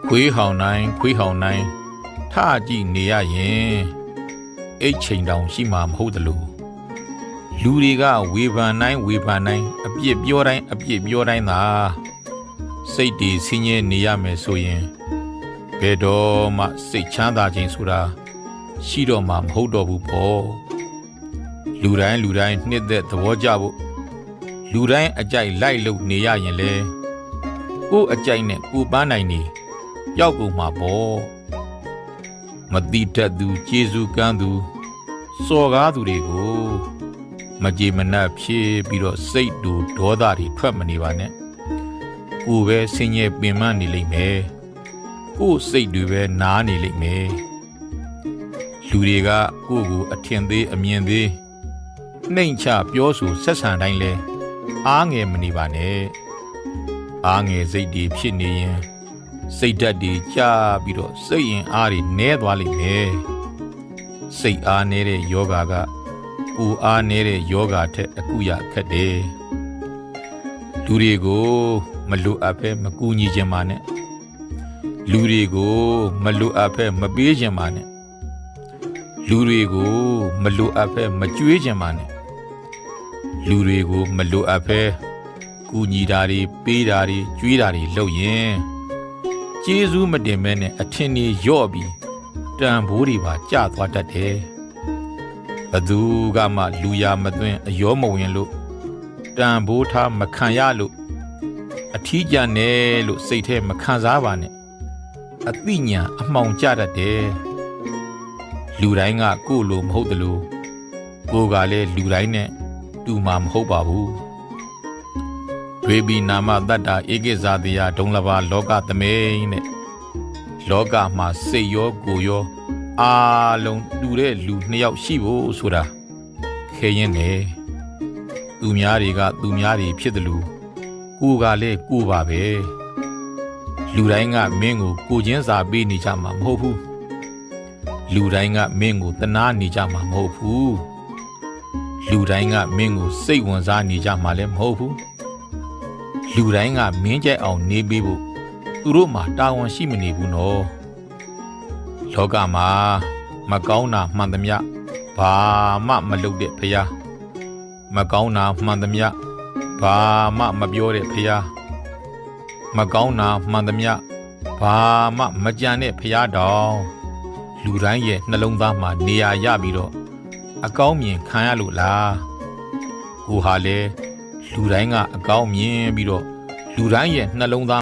ခွေးဟောင်းနိုင်ထကြည့်နေရရင်အိတ်ချိန်တောင်ရှိမှမဟုတ်တလို့လူတွေကဝေဖန်တိုင်းအပြစ်ပြောတိုင်းသာစိတ်တွေဆင်းရဲနေရမယ်ဆိုရင်ဘယ်တော့မှစိတ်ချမ်းသာခြင်းဆိုတာရှိတော့မှမဟုတ်တော့ဘူးပေါ့လူတိုင်းနှစ်သက်သဘောကျဖို့လူတိုင်းအကြိုက်လိုက်လို့နေရရင်လေကိုယ်အကြိုက်နဲ့ကိုပန်းနိုင်နေရောက်ကုန်မှာပေါ့မတိတတ်သူကျေးဇူးကမ်းသူစော်ကားသူတွေကိုမကြေမနပ်ဖြစ်ပြီးတော့စိတ်တူဒေါသတွေထွက်မနေပါနဲ့ကိုယ်ပဲဆင်းရဲပင်ပန်းနေလိမ့်မယ်ကိုယ်စိတ်တွေပဲနားနေလိမ့်မယ်လူတွေကကိုယ့်ကိုအထင်သေးအမြင်သေးနှိမ်ချပြောဆိုဆက်ဆံတိုင်းလဲအားငယ်မနေပါနဲ့အားငယ်စိတ်တွေဖြစ်နေရင်စိတ်ဓာတ်တွေကျပြီးတော့စိတ်ရင်အားတွေနည်းသွားလိမ့်မယ်စိတ်အားနည်းတဲ့ယောဂါကကိုယ်အားနည်းတဲ့ယောဂါထက်အကူရခက်တယ်လူတွေကိုမလိုအပ်ပဲမကူညီခြင်းပါနဲ့လူတွေကိုမလိုအပ်ပဲမပေးခြင်းပါနဲ့လူတွေကိုမလိုအပ်ပဲမကြွေးခြင်းပါနဲ့လူတွေကိုမလိုအပ်ပဲကူညီတာတွေပေးတာတွေကြွေးတာတွေလုပ်ရင်ကျေးဇူးမတင်မဲနဲ့အထင်ကြီးလျော့ပြီးတန်ဖိုးတွေပါကျသွားတတ်တယ်ဘသူကမှလူရမသွင်းအယောမဝင်လို့တန်ဖိုးထားမခံရလို့အထီးကျန်တယ်လို့စိတ်ထဲမခံစားပါနဲ့အသိဉာဏ်အမှောင်ကျတတ်တယ်လူတိုင်းကကိုယ်လိုမဟုတ်တလို့ကိုယ်ကလည်းလူတိုင်းနဲ့တူမှာမဟုတ်ပါဘူးတွေဘီနာမတတ္တာဧကိဇာတိယဒုံလဘာလောကသမိန်နဲ့လောကမှာစိတ်ရောကိုယ်ရောအားလုံးတူတဲ့လူနှစ်ယောက်ရှိဖို့ဆိုတာခဲရင်လေသူများတွေကသူများတွေဖြစ်တယ်လို့ကိုယ်ကလည်းကိုယ်ပါပဲလူတိုင်းကမင်းကိုကိုချင်းစာပေးနေကြမှာမဟုတ်ဘူးလူတိုင်းကမင်းကိုတနာနေကြမှာမဟုတ်ဘူးလူတိုင်းကမင်းကိုစိတ်ဝင်စားနေကြမှာလည်းမဟုတ်ဘူးလူတိုင်းကမင်းကြိုက်အောင်နေပေးဖို့သူတို့မှာတာဝန်ရှိမနေဘူးနော်လောကမှာမကောင်းတာမှန်သမျှဘာမှမလုပ်တဲ့ဖရာမကောင်းတာမှန်သမျှဘာမှမပြောတဲ့ဖရာမကောင်းတာမှန်သမျှဘာမှမကြံတဲ့ဖရာတောင်လူတိုင်းရဲ့နှလုံးသားမှာနေရာရပြီးတော့အကောင်းမြင်ခံရလို့လားကိုဟာလေလူတိုင်းကအကောင်းမြင်ပြီးတော့လူတိုင်းရဲ့နှလုံးသား